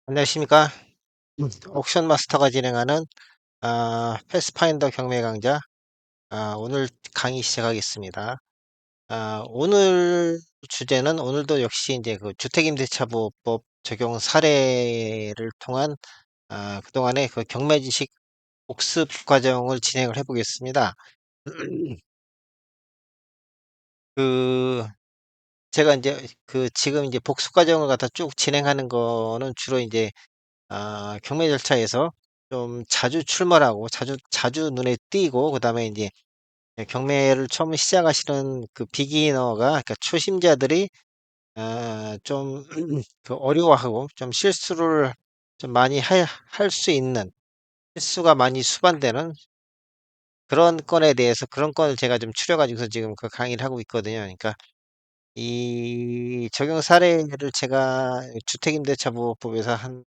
안녕하십니까. 옥션 마스터가 진행하는 패스파인더 경매 강좌, 오늘 강의 시작하겠습니다. 오늘 주제는 오늘도 역시 이제 그 주택임대차보호법 적용 사례를 통한 그동안의 그 경매 지식 복습 과정을 진행을 해보겠습니다. 그 제가 이제 그 지금 이제 복습 과정을 갖다 쭉 진행하는 거는 주로 이제 경매 절차에서 좀 자주 출몰하고 자주 눈에 띄고, 그다음에 이제 경매를 처음 시작하시는 그 비기너가, 그러니까 초심자들이 좀 그 어려워하고 좀 실수를 좀 많이 할 수 있는, 실수가 많이 수반되는 그런 건에 대해서, 그런 건을 제가 좀 추려 가지고서 지금 그 강의를 하고 있거든요. 그러니까 이 적용 사례를 제가 주택임대차보호법에서 한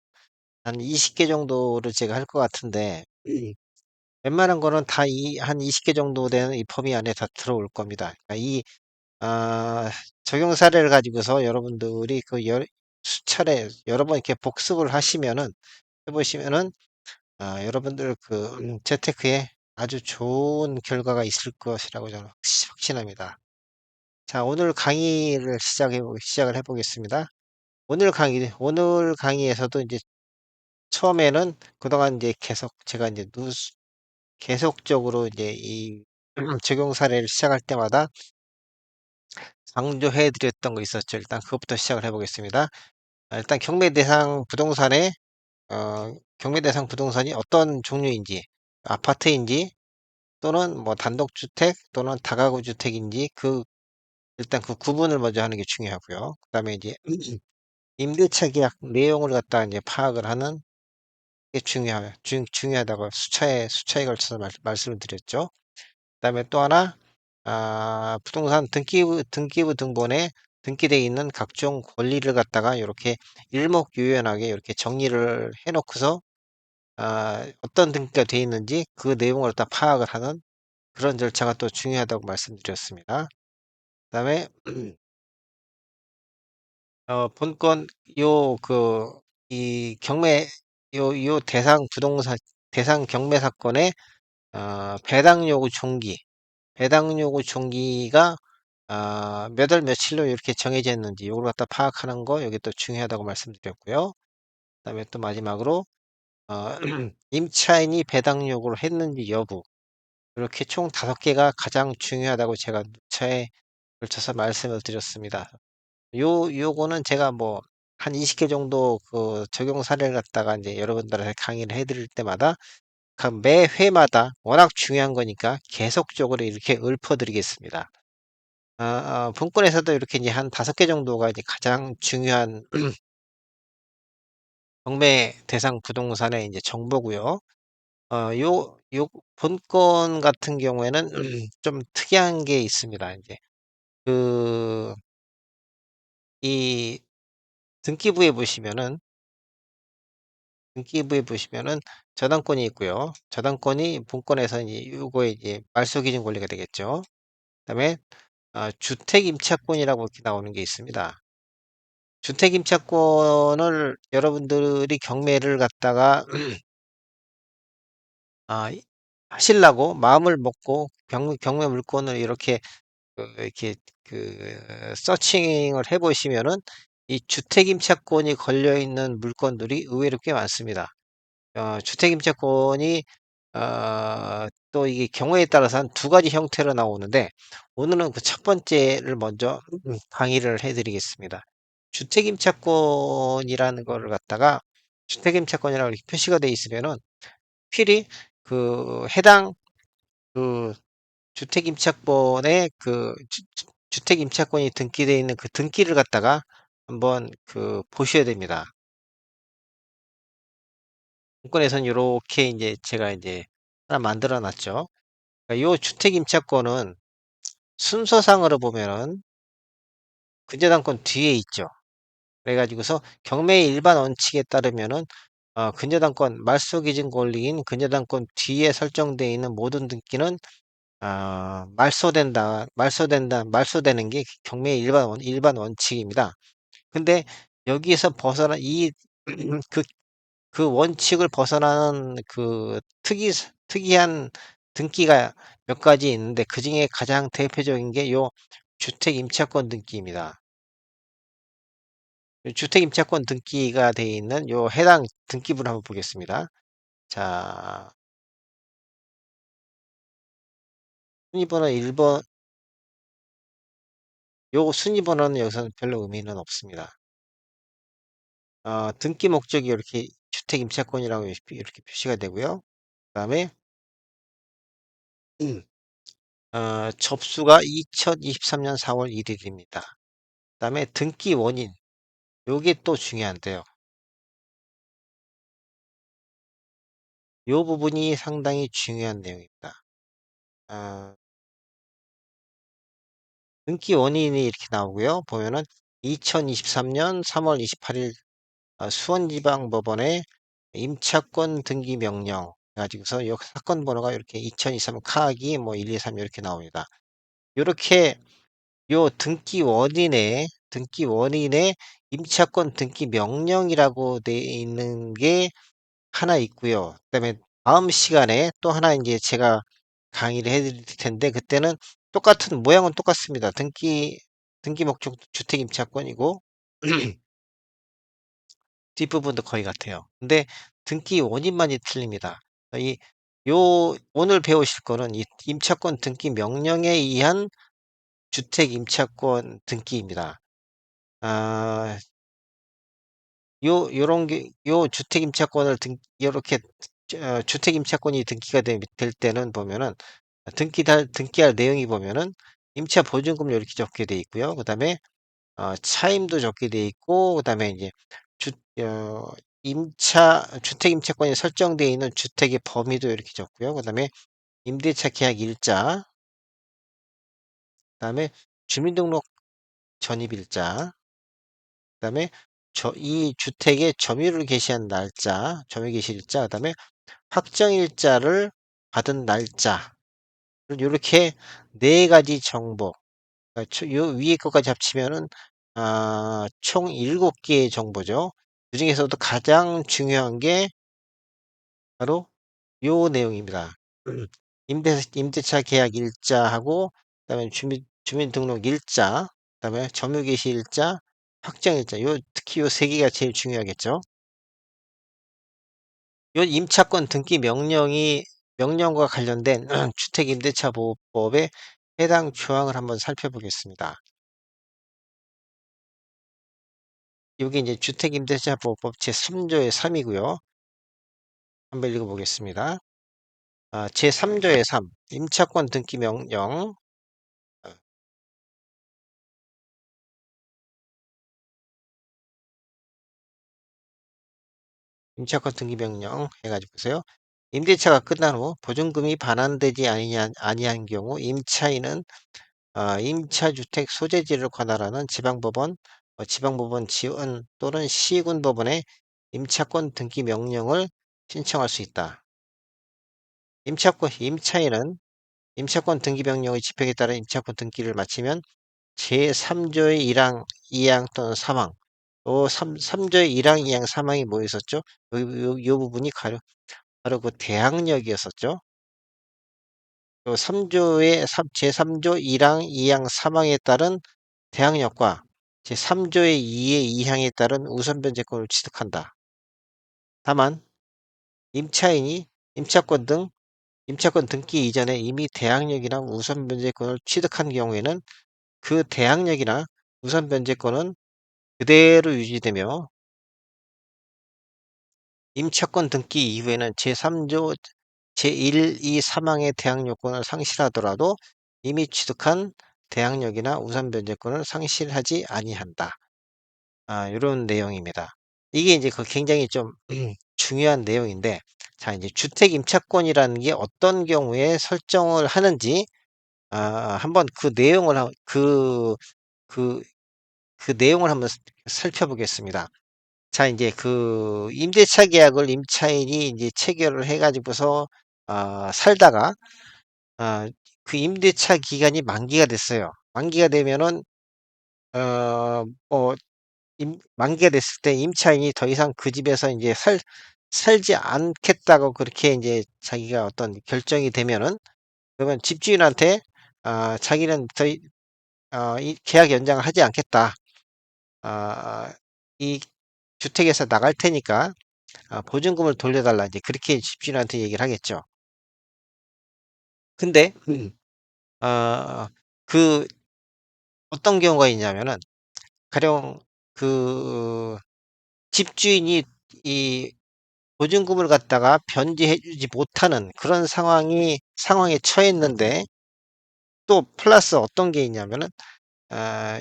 20개 정도를 제가 할 것 같은데, 웬만한 거는 다 한 20개 정도 되는 이 범위 안에 다 들어올 겁니다. 그러니까 아, 적용 사례를 가지고서 여러분들이 그 수차례 여러 번 이렇게 복습을 해보시면은, 여러분들 그 재테크에 아주 좋은 결과가 있을 것이라고 저는 확신합니다. 자, 오늘 강의를 시작을 해보겠습니다. 오늘 강의에서도 이제 처음에는 그동안 이제 계속 제가 이제 계속적으로 이제 이 적용 사례를 시작할 때마다 강조해 드렸던 거 있었죠. 일단 그것부터 시작을 해 보겠습니다. 일단 경매 대상 부동산이 어떤 종류인지, 아파트인지 또는 뭐 단독주택 또는 다가구 주택인지, 일단 그 구분을 먼저 하는 게 중요하고요. 그다음에 이제 임대차 계약 내용을 갖다가 이제 파악을 하는 게 중요하다고 수차에 걸쳐서 말씀을 드렸죠. 그다음에 또 하나, 부동산 등기부 등본에 등기되어 있는 각종 권리를 갖다가 이렇게 일목요연하게 이렇게 정리를 해 놓고서, 어떤 등기가 되어 있는지 그 내용을 다 파악을 하는 그런 절차가 또 중요하다고 말씀드렸습니다. 그다음에 본건 요 그 이 경매 요 대상 경매 사건의 배당 요구 종기가 몇 월 며칠로 이렇게 정해져 있는지 요걸 갖다 파악하는 거, 여기 또 중요하다고 말씀드렸고요. 그다음에 또 마지막으로 어 임차인이 배당 요구를 했는지 여부, 이렇게 총 5개가 가장 중요하다고 제가 차에 걸쳐서 말씀을 드렸습니다. 요거는 제가 뭐 한 20개 정도 그 적용 사례를 갖다가 이제 여러분들한테 강의를 해 드릴 때마다 매 회마다 워낙 중요한 거니까 계속적으로 이렇게 읊어 드리겠습니다. 본권에서도 이렇게 이제 한 5개 정도가 이제 가장 중요한 경매 대상 부동산의 이제 정보고요. 요 본권 같은 경우에는 좀 특이한 게 있습니다. 이제 그 이 등기부에 보시면은 등기부에 보시면은 저당권이 있고요. 저당권이 본권에서 이제 요거에 이제 말소 기준 권리가 되겠죠. 그다음에 주택 임차권이라고 이렇게 나오는 게 있습니다. 주택 임차권을 여러분들이 경매를 갖다가 하시려고 마음을 먹고 경매 물건을 이렇게 이렇게 서칭을 해 보시면은 이 주택 임차권이 걸려 있는 물건들이 의외로 꽤 많습니다. 주택 임차권이 또 이게 경우에 따라서 한 두 가지 형태로 나오는데, 오늘은 그 첫 번째를 먼저 강의를 해 드리겠습니다. 주택 임차권이라는 거를 갖다가 주택 임차권이라고 이렇게 표시가 돼 있으면은 필히 해당 그 주택 임차권에 주택 임차권이 등기되어 있는 그 등기를 갖다가 한번 보셔야 됩니다. 본권에서는 요렇게 이제 제가 이제 하나 만들어 놨죠. 그러니까 요 주택 임차권은 순서상으로 보면은 근저당권 뒤에 있죠. 그래 가지고서 경매의 일반 원칙에 따르면은 근저당권 말소 기준 권리인 근저당권 뒤에 설정되어 있는 모든 등기는 말소되는 게 경매의 일반 원칙입니다. 근데 여기에서 벗어나 이 그 그 원칙을 벗어나는 그 특이한 등기가 몇 가지 있는데 그중에 가장 대표적인 게 요 주택 임차권 등기입니다. 요 주택 임차권 등기가 되어 있는 요 해당 등기부를 한번 보겠습니다. 자, 순위번호 1번 요 순위번호는 여기서는 별로 의미는 없습니다. 등기 목적이 이렇게 주택 임차권이라고 이렇게 표시가 되고요. 그다음에 접수가 2023년 4월 1 일입니다. 그다음에 등기 원인 요게 또 중요한데요. 요 부분이 상당히 중요한 내용입니다. 아 등기 원인이 이렇게 나오고요. 보면은 2023년 3월 28일 수원지방법원의 임차권 등기 명령 해 가지고서 요 사건 번호가 이렇게 2023 카기 뭐 123 이렇게 나옵니다. 요렇게 요 등기 원인에 임차권 등기 명령이라고 돼 있는 게 하나 있고요. 그다음에 다음 시간에 또 하나 인제 제가 강의를 해 드릴 텐데 그때는 똑같은 모양은 똑같습니다. 등기 목적도 주택 임차권이고 뒷부분도 거의 같아요. 근데 등기 원인만이 틀립니다. 이 오늘 배우실 거는 이 임차권 등기 명령에 의한 주택 임차권 등기입니다. 아 요런 게 요 주택 임차권을 요렇게 주택 임차권이 등기가 될 때는 보면은 등기할 내용이 보면은 임차 보증금이 이렇게 적게 돼 있고요. 그다음에 차임도 적게 돼 있고 그다음에 이제 주 어 주택 임차권이 설정되어 있는 주택의 범위도 이렇게 적고요. 그다음에 임대차 계약 일자, 그다음에 주민등록 전입 일자, 그다음에 이 주택의 점유를 개시한 날짜, 점유 개시 일자, 그다음에 확정 일자를 받은 날짜. 요렇게 4 가지 정보. 요 위에 것까지 합치면은 총 7 개의 정보죠. 그중에서도 가장 중요한 게 바로 요 내용입니다. 임대차 계약 일자하고 그다음에 주민등록 일자, 그다음에 점유 개시 일자, 확정 일자 특히 요 3 개가 제일 중요하겠죠. 요 임차권 등기 명령과 관련된 주택임대차보호법의 해당 조항을 한번 살펴보겠습니다. 요게 이제 주택임대차보호법 제3 조의 3 이고요. 한번 읽어 보겠습니다. 제3 조의 3 임차권 등기 명령 어 임차권 등기 명령 해 가지고 보세요. 임대차가 끝난 후 보증금이 반환되지 아니한 경우 임차인은 임차주택 소재지를 관할하는 지방법원 지원 또는 시군법원에 임차권 등기 명령을 신청할 수 있다. 임차인은 임차권 등기 명령의 집행에 따라 임차권 등기를 마치면 제3조의 1항, 2항 또는 3항 요 3조의 1항, 2항, 3항이 뭐였었죠? 요 부분이 바로 그 대항력이었었죠. 요 3조의 제3조 1항, 2항, 3항에 따른 대항력과 제3조의 2의 2항에 따른 우선 변제권을 취득한다. 다만 임차인이 임차권 등기 이전에 이미 대항력이나 우선 변제권을 취득한 경우에는 그 대항력이나 우선 변제권은 그대로 유지되며 임차권 등기 이후에는 제3조 제1, 2, 3항의 대항력권을 상실하더라도 이미 취득한 대항력이나 우선 변제권을 상실하지 아니한다. 요런 내용입니다. 이게 이제 굉장히 좀 중요한 내용인데 자 이제 주택 임차권이라는 게 어떤 경우에 설정을 하는지 한번 그 내용을 그 그 내용을 한번 살펴보겠습니다. 자, 이제 그 임대차 계약을 임차인이 이제 체결을 해 가지고서 살다가 아 그 임대차 기간이 만기가 됐어요. 만기가 되면은 뭐 만기가 됐을 때 임차인이 더 이상 그 집에서 이제 살지 않겠다고 그렇게 이제 자기가 어떤 결정이 되면은, 그러면 집주인한테 자기는 더 이 계약 연장을 하지 않겠다. 이 주택에서 나갈 테니까 보증금을 돌려달라, 이제 그렇게 집주인한테 얘기를 하겠죠. 근데 어 그 어떤 경우가 있냐면은, 가령 그 집주인이 이 보증금을 갖다가 변제해 주지 못하는 그런 상황에 처했는데, 또 플러스 어떤 게 있냐면은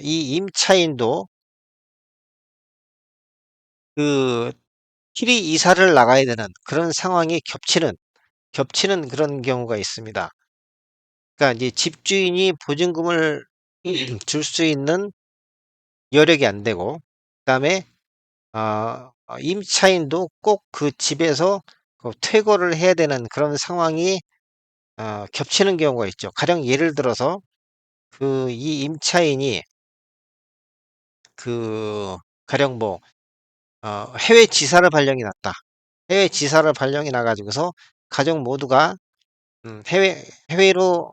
이 임차인도 그 필히 이사를 나가야 되는 그런 상황이 겹치는 그런 경우가 있습니다. 그러니까 이제 집주인이 보증금을 줄 수 있는 여력이 안 되고, 그다음에 임차인도 꼭 그 집에서 퇴거를 해야 되는 그런 상황이 겹치는 경우가 있죠. 가령 예를 들어서 이 임차인이 그 가령 뭐 해외 지사를 발령이 났다. 해외 지사를 발령이 나 가지고서 가족 모두가 해외로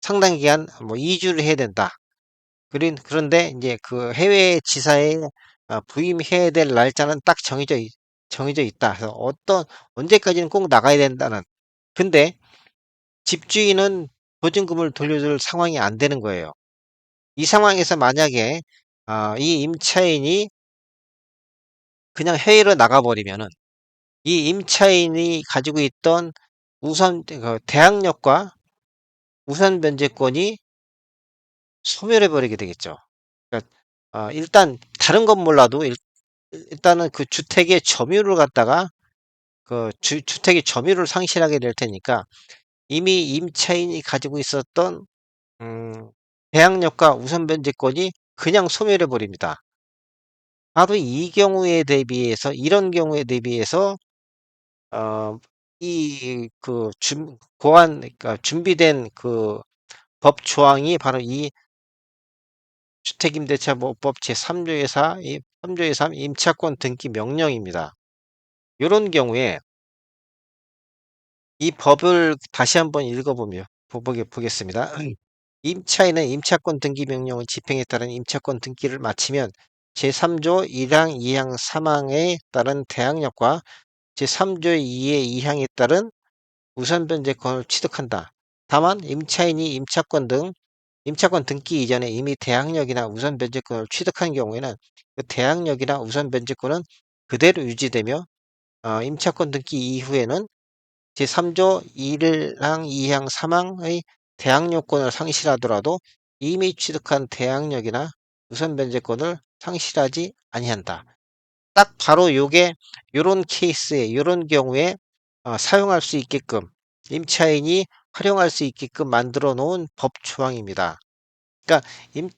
상당 기간 뭐 이주를 해야 된다. 그런데 이제 그 해외 지사에 부임해야 될 날짜는 딱 정해져 있다. 그래서 언제까지는 꼭 나가야 된다는. 근데 집주인은 보증금을 돌려줄 상황이 안 되는 거예요. 이 상황에서 만약에 이 임차인이 그냥 해외로 나가 버리면은, 이 임차인이 가지고 있던 대항력과 우선 변제권이 소멸해 버리게 되겠죠. 그러니까 일단 다른 건 몰라도 일단은 그 주택의 점유를 갖다가 주택의 점유를 상실하게 될 테니까, 이미 임차인이 가지고 있었던 음 대항력과 우선 변제권이 그냥 소멸해 버립니다. 바로 이런 경우에 대비해서 이 그 준 고안 그러니까 준비된 그 법 조항이 바로 이 주택임대차보호법 제3 조의 4, 이 3 조의 3 임차권 등기 명령입니다. 요런 경우에 이 법을 다시 한번 읽어보며 보겠습니다. 임차인은 임차권 등기 명령의 집행에 따른 임차권 등기를 마치면 제3 조 1 항, 2 항, 3 항에 따른 대항력과 제3 조 2의 2 항에 따른 우선 변제권을 취득한다. 다만 임차권 등기 이전에 이미 대항력이나 우선 변제권을 취득한 경우에는 그 대항력이나 우선 변제권은 그대로 유지되며, 임차권 등기 이후에는 제3조 1항, 2항, 3항의 대항력권을 상실하더라도 이미 취득한 대항력이나 우선 변제권을 상실하지 아니한다. 딱 바로 요게 요런 케이스에 요런 경우에 사용할 수 있게끔, 임차인이 활용할 수 있게끔 만들어 놓은 법 조항입니다. 그러니까 임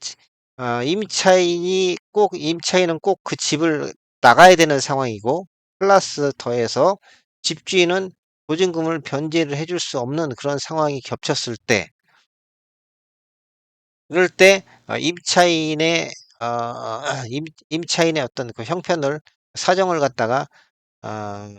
임차인은 꼭 그 집을 나가야 되는 상황이고, 플러스 더해서 집주인은 보증금을 변제를 해줄 수 없는 그런 상황이 겹쳤을 때, 그럴 때 임차인의 어떤 그 형편을 사정을 갖다가 어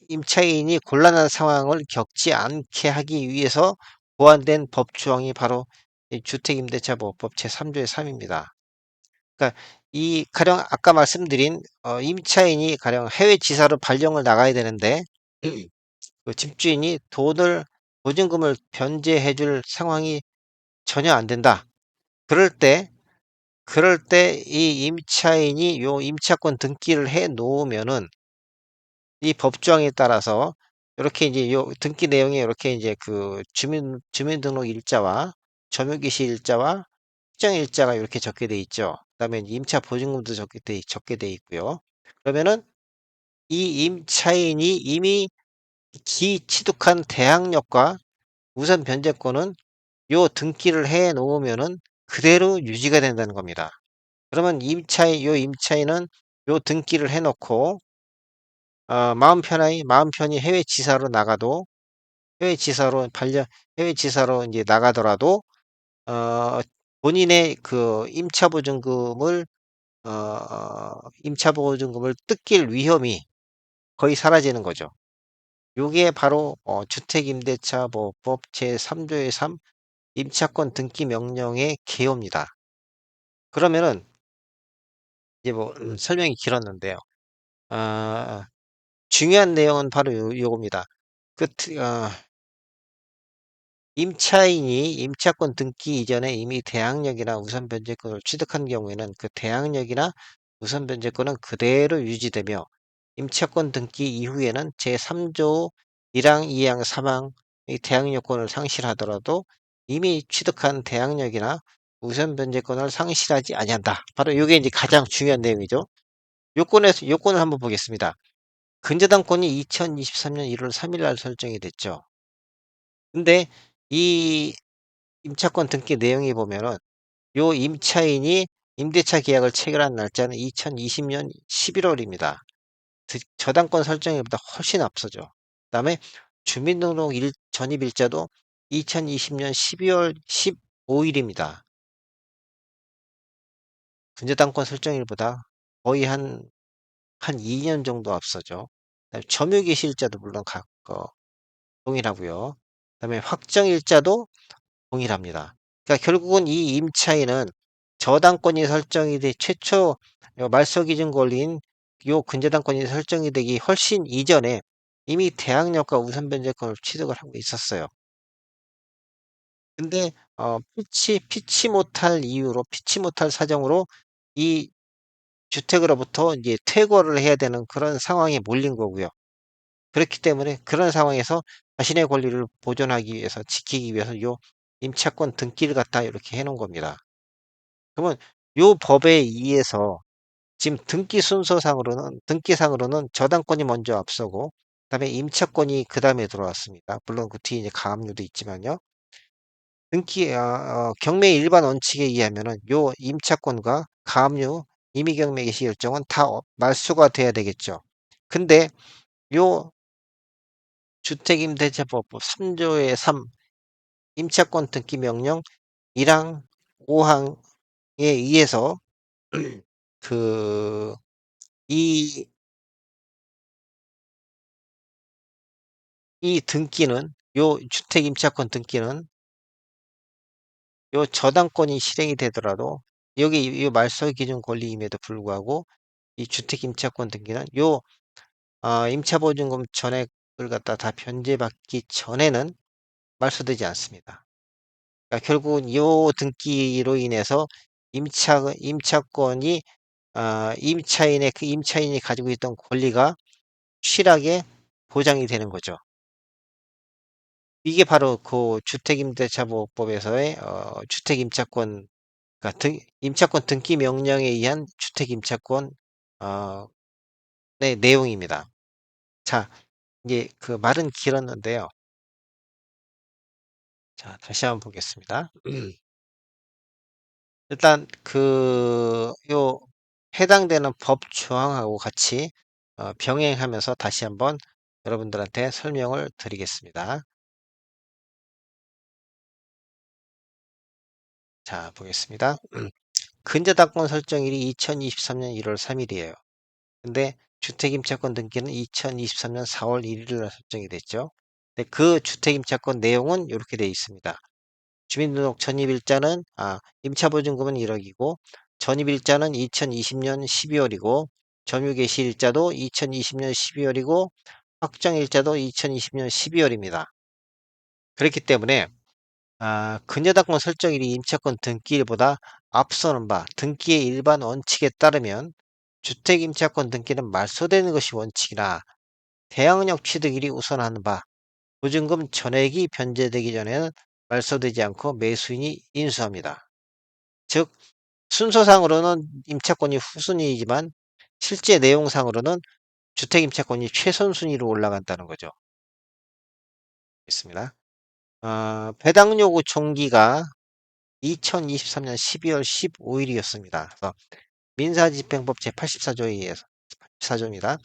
임차인이 곤란한 상황을 겪지 않게 하기 위해서 보완된 법 조항이 바로 이 주택임대차보호법 제3 조의 3 입니다. 그러니까 이 가령 아까 말씀드린 임차인이 가령 해외 지사로 발령을 나가야 되는데 그 집주인이 보증금을 변제해 줄 상황이 전혀 안 된다. 그럴 때 이 임차인이 요 임차권 등기를 해 놓으면은, 이 법조항에 따라서 요렇게 인제 요 등기 내용에 요렇게 인제 그 주민등록 일자와 점유기시 일자와 확정 일자가 요렇게 적게 돼 있죠. 그다음에 임차 보증금도 적게 돼 있고요. 그러면은 이 임차인이 이미 취득한 대항력과 우선 변제권은 요 등기를 해 놓으면은 그대로 유지가 된다는 겁니다. 그러면 임차인은 요 등기를 해 놓고 마음 편히 해외 지사로 나가도 해외 지사로 반려 해외 지사로 인제 나가더라도 어 본인의 그 임차 보증금을 뜯길 위험이 거의 사라지는 거죠. 요게 바로 주택임대차 보호법 제3 조의 3 임차권 등기 명령의 개요입니다. 그러면은 이제 뭐 설명이 길었는데요. 아 중요한 내용은 바로 요겁니다. 그 트 어 임차인이 임차권 등기 이전에 이미 대항력이나 우선 변제권을 취득한 경우에는 그 대항력이나 우선 변제권은 그대로 유지되며 임차권 등기 이후에는 제3 조 1 항, 2 항, 3 항의 대항력권을 상실하더라도 이미 취득한 대항력이나 우선 변제권을 상실하지 아니한다. 바로 요게 이제 가장 중요한 내용이죠. 요건을 한번 보겠습니다. 근저당권이 2023년 1월 3일 날 설정이 됐죠. 근데 이 임차권 등기 내용에 보면은 요 임차인이 임대차 계약을 체결한 날짜는 2020년 11 월입니다. 저당권 설정일보다 훨씬 앞서죠. 그다음에 주민등록 전입일자도 2020년 12월 15 일입니다. 근저당권 설정일보다 거의 한 2년 정도 앞서죠. 그다음에 점유개시일자도 물론 동일하고요. 그다음에 확정일자도 동일합니다. 그러니까 결국은 이 임차인은 저당권이 설정이 돼 최초 말소기준 권리인 요 근저당권이 설정이 되기 훨씬 이전에 이미 대항력과 우선 변제권을 취득을 하고 있었어요. 근데 피치 못할 사정으로 이 주택으로부터 이제 퇴거를 해야 되는 그런 상황에 몰린 거고요. 그렇기 때문에 그런 상황에서 자신의 권리를 보존하기 위해서 지키기 위해서 요 임차권 등기를 갖다 이렇게 해 놓은 겁니다. 그러면 요 법에 의해서 지금 등기상으로는 저당권이 먼저 앞서고 그다음에 임차권이 그다음에 들어왔습니다. 물론 그 뒤에 이제 가압류도 있지만요. 경매 일반 원칙에 의하면은 요 임차권과 가압류, 임의경매 개시 일정은 다 말소가 돼야 되겠죠. 근데 요 주택임대차법법 3 조의 3 임차권 등기 명령 1 항, 5 항에 의해서 그 이 이 등기는 요 주택 임차권 등기는 요 저당권이 실행이 되더라도 여기 이 말소 기준 권리임에도 불구하고 이 주택 임차권 등기는 요 임차보증금 전액을 갖다 다 변제받기 전에는 말소되지 않습니다. 그러니까 결국은 요 등기로 인해서 임차권이 임차인이 가지고 있던 권리가 확실하게 보장이 되는 거죠. 이게 바로 그 주택임대차보호법에서의 주택임차권 임차권 등기 명령에 의한 주택임차권 어 의 내용입니다. 자 이제 그 말은 길었는데요. 자 다시 한번 보겠습니다. 일단 요 해당되는 법 조항하고 같이 병행하면서 다시 한번 여러분들한테 설명을 드리겠습니다. 자 보겠습니다. 근저당권 설정일이 2023년 1월 3 일이에요. 근데 주택임차권 등기는 2023년 4월 1일 날 설정이 됐죠. 근데 그 주택임차권 내용은 이렇게 되어 있습니다. 주민등록 전입일자는 임차보증금은 1억이고 전입일자는 2020년 12월이고 점유개시일자도 2020년 12월이고 확정일자도 2020년 12월입니다. 그렇기 때문에 근저당권 설정일이 임차권 등기일보다 앞서는 바 등기의 일반 원칙에 따르면 주택임차권 등기는 말소되는 것이 원칙이나 대항력 취득일이 우선하는 바 보증금 전액이 변제되기 전에는 말소되지 않고 매수인이 인수합니다. 즉 순서상으로는 임차권이 후순위이지만 실제 내용상으로는 주택임차권이 최선순위로 올라간다는 거죠. 있습니다. 배당 요구 총기가 2023년 12월 15일 일이었습니다. 그래서 민사집행법 제84 조에 의해서 84 조입니다.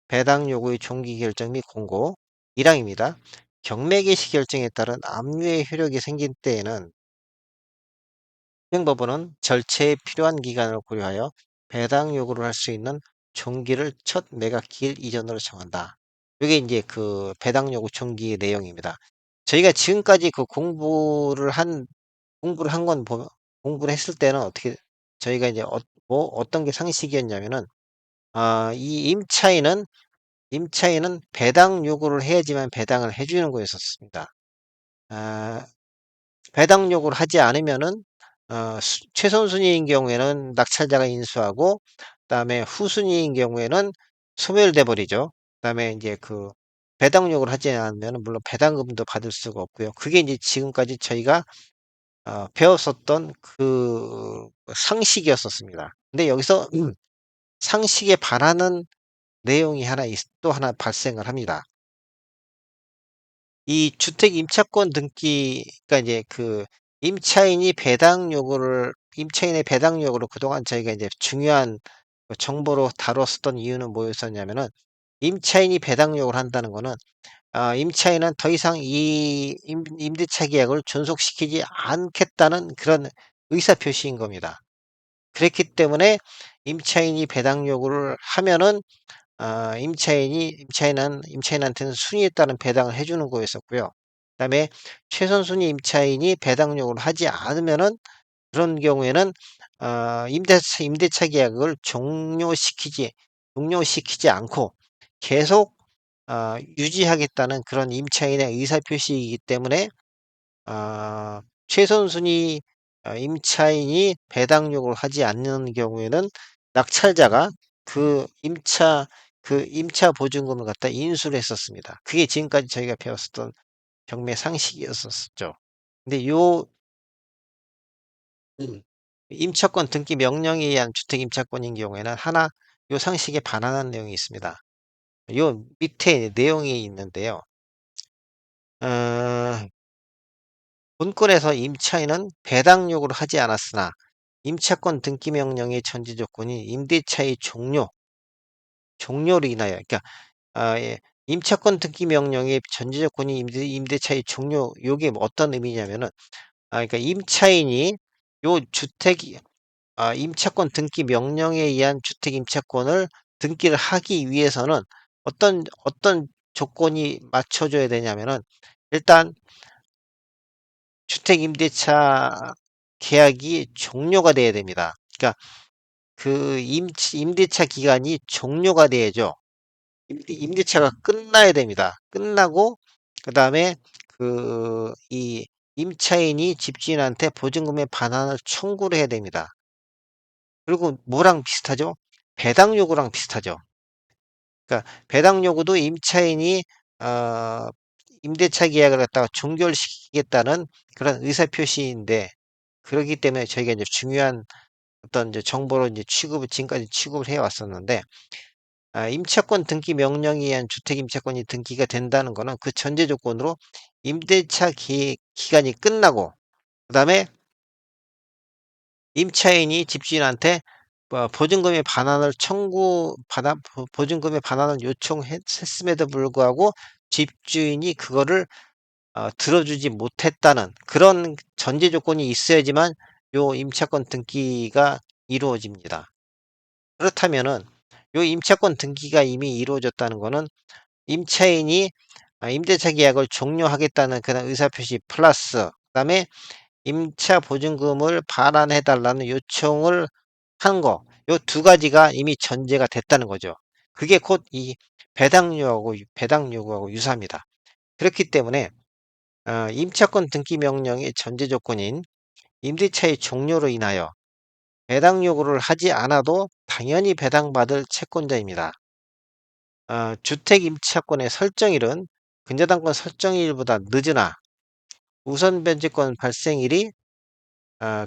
배당 요구의 종기 결정 및 공고 1항입니다. 경매 개시 결정에 따른 압류의 효력이 생긴 때에는 집행법원은 절차에 필요한 기간을 고려하여 배당 요구를 할 수 있는 종기를 첫 매각기일 이전으로 정한다. 이게 이제 그 배당 요구 종기의 내용입니다. 저희가 지금까지 그 공부를 한 건 보면 공부를 했을 때는 어떻게 저희가 이제 어떤 게 상식이었냐면은 이 임차인은 배당 요구를 해야지만 배당을 해 주는 거였었습니다. 아 배당 요구를 하지 않으면은 최선순위인 경우에는 낙찰자가 인수하고, 그다음에 후순위인 경우에는 소멸돼 버리죠. 그다음에 이제 그 배당 요구를 하지 않으면은 물론 배당금도 받을 수가 없고요. 그게 이제 지금까지 저희가 배웠었던 그 상식이었었습니다. 근데 여기서 상식에 반하는 내용이 또 하나 발생을 합니다. 이 주택 임차권 등기가 이제 그 임차인의 배당 요구를 그동안 저희가 이제 중요한 그 정보로 다뤘었던 이유는 뭐였었냐면은, 임차인이 배당 요구를 한다는 거는 임차인은 더 이상 이 임대차 계약을 존속시키지 않겠다는 그런 의사 표시인 겁니다. 그랬기 때문에 임차인이 배당 요구를 하면은 임차인한테는 순위에 따른 배당을 해 주는 거였었고요. 그다음에 최선순위 임차인이 배당 요구를 하지 않으면은 그런 경우에는 임대차 계약을 종료시키지 않고 계속 유지하겠다는 그런 임차인의 의사 표시이기 때문에 최선순위 임차인이 배당 요구를 하지 않는 경우에는 낙찰자가 그 임차 보증금을 갖다 인수를 했었습니다. 그게 지금까지 저희가 배웠었던 경매 상식이었었죠. 근데 음 임차권 등기 명령에 의한 주택 임차권인 경우에는 요 상식에 반하는 내용이 있습니다. 요 밑에 내용이 있는데요. 어 본건에서 임차인은 배당 요구를 하지 않았으나 임차권 등기 명령의 전제 조건이 임대차의 종료로 인하여, 그러니까 예, 임차권 등기 명령의 전제 조건이 임대차의 종료, 요게 뭐 어떤 의미냐면은 그러니까 임차인이 요 주택이 임차권 등기 명령에 의한 주택 임차권을 등기를 하기 위해서는 어떤 조건이 맞춰져야 되냐면은, 일단 주택 임대차 계약이 종료가 돼야 됩니다. 그러니까 그 임대차 기간이 종료가 돼야죠. 임대차가 끝나야 됩니다. 끝나고 그다음에 이 임차인이 집주인한테 보증금의 반환을 청구를 해야 됩니다. 그리고 뭐랑 비슷하죠? 배당 요구랑 비슷하죠. 그러니까 배당 요구도 임차인이 어 임대차 계약을 갖다가 종결시키겠다는 그런 의사 표시인데, 그러기 때문에 저희가 이제 중요한 어떤 이제 정보로 이제 지금까지 취급을 해 왔었는데, 임차권 등기 명령에 의한 주택 임차권이 등기가 된다는 거는 그 전제 조건으로 임대차 기간이 끝나고, 그다음에 임차인이 집주인한테 보증금의 반환을 보증금의 반환을 요청했음에도 불구하고 집주인이 그거를 들어주지 못했다는 그런 전제 조건이 있어야지만 요 임차권 등기가 이루어집니다. 그렇다면은 요 임차권 등기가 이미 이루어졌다는 거는 임차인이 임대차 계약을 종료하겠다는 그런 의사표시 플러스, 그다음에 임차 보증금을 반환해 달라는 요청을 한 거, 요 두 가지가 이미 전제가 됐다는 거죠. 그게 곧 이 배당 요구하고 유사합니다. 그렇기 때문에 임차권 등기 명령의 전제 조건인 임대차의 종료로 인하여 배당 요구를 하지 않아도 당연히 배당받을 채권자입니다. 주택 임차권의 설정일은 근저당권 설정일보다 늦으나 우선 변제권 발생일이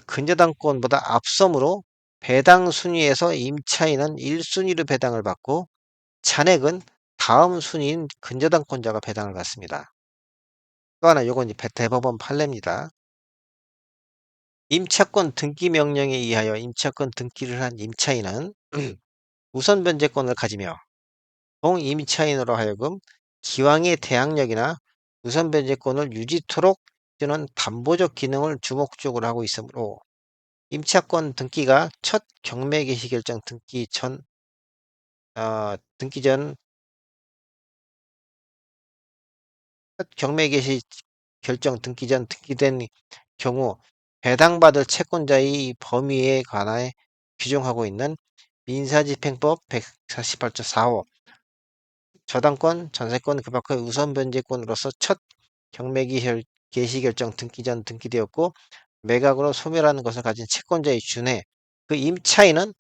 근저당권보다 앞서므로 배당 순위에서 임차인은 1순위로 배당을 받고 잔액은 다음 순위인 근저당권자가 배당을 받습니다. 또 하나 요건 이제 대법원 판례입니다. 임차권 등기 명령에 의하여 임차권 등기를 한 임차인은 우선 변제권을 가지며 동임차인으로 하여금 기왕의 대항력이나 우선 변제권을 유지토록 주는 담보적 기능을 주목적으로 하고 있으므로 임차권 등기가 첫 경매 개시 결정 등기 전 첫 경매 개시 결정 등기 전 등기된 경우 배당받을 채권자의 범위에 관하여 규정하고 있는 민사집행법 148조 4호 저당권, 전세권, 그 밖의 우선 변제권으로서 첫 경매 개시 결정 등기 전 등기되었고 매각으로 소멸하는 것을 가진 채권자의 준해 그 임차인은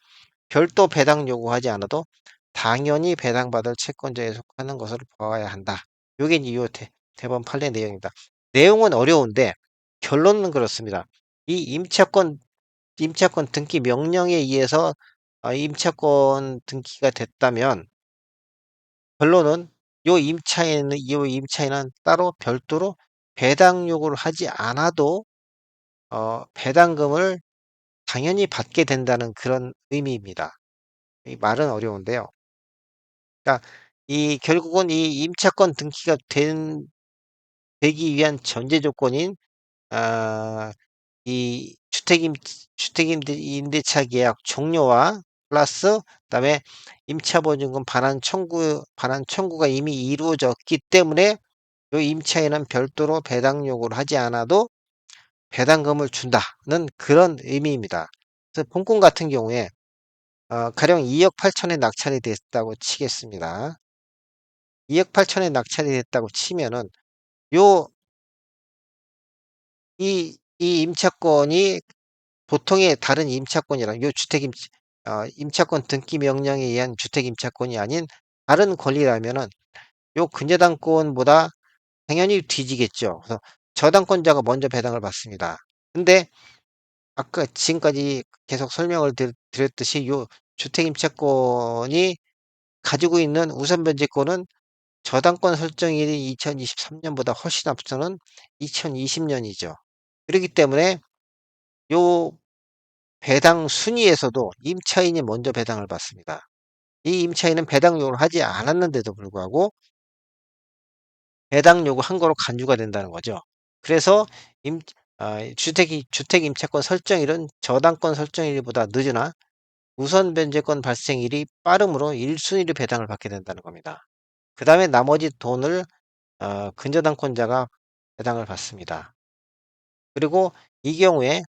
별도 배당 요구하지 않아도 당연히 배당받을 채권자에 속하는 것을 보아야 한다. 요게 이제 요 대법원 판례 내용입니다. 내용은 어려운데 결론은 그렇습니다. 이 임차권 등기 명령에 의해서 임차권 등기가 됐다면 결론은 요 임차인은 따로 별도로 배당 요구를 하지 않아도 배당금을 당연히 받게 된다는 그런 의미입니다. 이 말은 어려운데요. 그러니까 이 결국은 이 임차권 등기가 되기 위한 전제 조건인 아 이 주택임대차 계약 종료와 플러스 그다음에 임차보증금 반환 청구가 이미 이루어졌기 때문에 요 임차인은 별도로 배당 요구를 하지 않아도 배당금을 준다는 그런 의미입니다. 그래서 본건 같은 경우에 가령 2억 8천에 낙찰이 됐다고 치겠습니다. 2억 8천에 낙찰이 됐다고 치면은 요 이 임차권이 보통의 다른 임차권이랑 요 임차권 등기 명령에 의한 주택 임차권이 아닌 다른 권리라면은 요 근저당권보다 당연히 뒤지겠죠. 그래서 저당권자가 먼저 배당을 받습니다. 근데 아까 지금까지 계속 설명을 드렸듯이 요 주택 임차권이 가지고 있는 우선 변제권은 저당권 설정일이 2023년보다 훨씬 앞서는 2020년이죠. 그렇기 때문에 요 배당 순위에서도 임차인이 먼저 배당을 받습니다. 이 임차인은 배당 요구를 하지 않았는데도 불구하고 배당 요구한 거로 간주가 된다는 거죠. 그래서 임 주택 임차권 설정일은 저당권 설정일보다 늦으나 우선 변제권 발생일이 빠르므로 1 순위로 배당을 받게 된다는 겁니다. 그다음에 나머지 돈을 근저당권자가 배당을 받습니다. 그리고 이 경우에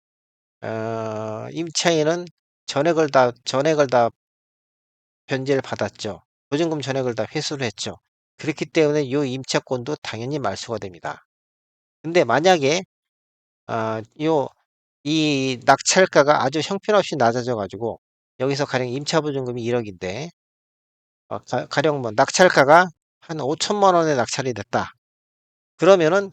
임차인은 전액을 다 변제를 받았죠. 보증금 전액을 다 회수를 했죠. 그렇기 때문에 이 임차권도 당연히 말소가 됩니다. 근데 만약에 요 이 낙찰가가 아주 형편없이 낮아져 가지고 여기서 가령 임차보증금이 1억 인데 가령 뭐 낙찰가가 한 5천만 원에 낙찰이 됐다. 그러면은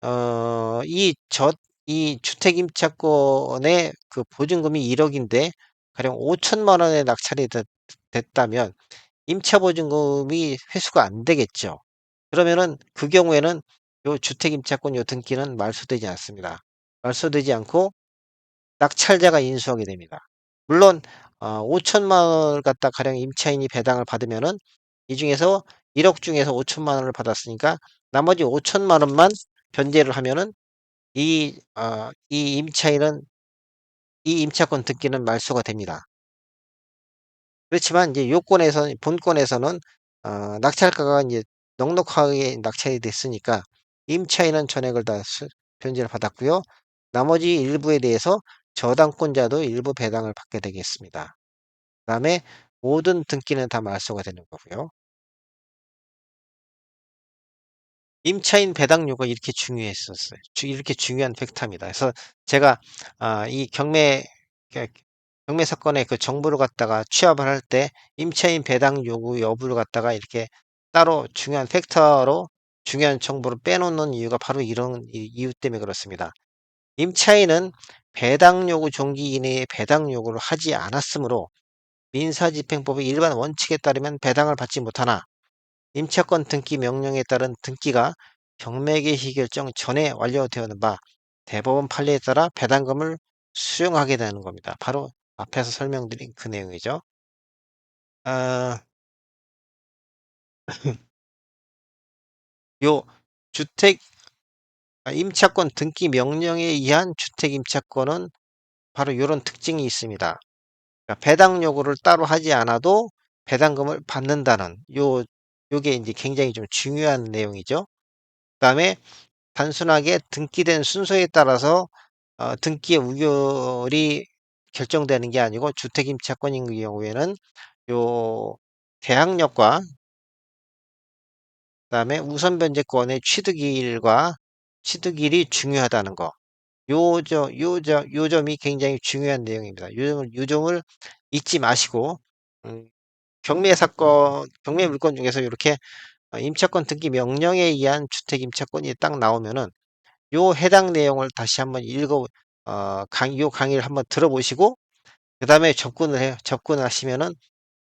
어 이 저 이 주택 임차권의 그 보증금이 1억 인데 가령 5천만 원에 낙찰이 됐다면 임차보증금이 회수가 안 되겠죠. 그러면은 그 경우에는 요 주택 임차권 요 등기는 말소되지 않습니다. 말소되지 않고 낙찰자가 인수하게 됩니다. 물론 5천만 원을 갖다 가령 임차인이 배당을 받으면은 이 중에서 1억 중에서 5천만 원을 받았으니까 나머지 5천만 원만 변제를 하면은 이 임차인은 이 임차권 등기는 말소가 됩니다. 그렇지만 이제 본건에서는 낙찰가가 이제 넉넉하게 낙찰이 됐으니까 임차인은 전액을 다 변제를 받았고요. 나머지 일부에 대해서 저당권자도 일부 배당을 받게 되겠습니다. 그다음에 모든 등기는 다 말소가 되는 거고요. 임차인 배당료가 이렇게 중요했었어요. 이렇게 중요한 팩터입니다. 그래서 제가 이 경매 사건의 그 정보를 갖다가 취합을 할 때 임차인 배당 요구 여부를 갖다가 이렇게 따로 중요한 팩터로 중요한 정보를 빼놓는 이유가 바로 이런 이유 때문에 그렇습니다. 임차인은 배당 요구 종기 이내에 배당 요구를 하지 않았으므로 민사집행법의 일반 원칙에 따르면 배당을 받지 못하나 임차권 등기 명령에 따른 등기가 경매 개시 결정 전에 완료되었는 바 대법원 판례에 따라 배당금을 수용하게 되는 겁니다. 바로 앞에서 설명드린 그 내용이죠. 아 요 주택 임차권 등기 명령에 의한 주택 임차권은 바로 요런 특징이 있습니다. 그러니까 배당 요구를 따로 하지 않아도 배당금을 받는다는 요게 인제 굉장히 좀 중요한 내용이죠. 그다음에 단순하게 등기된 순서에 따라서 등기의 우결이 결정되는 게 아니고 주택 임차권인 경우에는 요 대항력과 그다음에 우선 변제권의 취득일이 중요하다는 거. 요 점이 굉장히 중요한 내용입니다. 요 점을 잊지 마시고 음 경매 물건 중에서 요렇게 임차권 등기 명령에 의한 주택 임차권이 딱 나오면은 요 해당 내용을 다시 한번 읽어 강의를 한번 들어보시고 그다음에 접근을 하시면은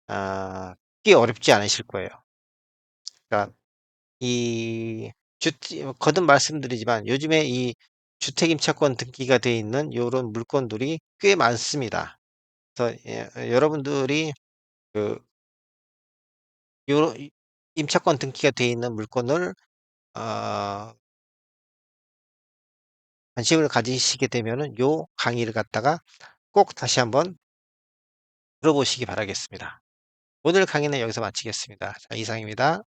아 꽤 어렵지 않으실 거예요. 그러니까 이 거듭 말씀드리지만 요즘에 이 주택 임차권 등기가 돼 있는 요런 물건들이 꽤 많습니다. 그래서 여러분들이 그 요런 임차권 등기가 돼 있는 물건을 어 관심을 가지시게 되면은 요 강의를 갖다가 꼭 다시 한번 들어보시기 바라겠습니다. 오늘 강의는 여기서 마치겠습니다. 자, 이상입니다.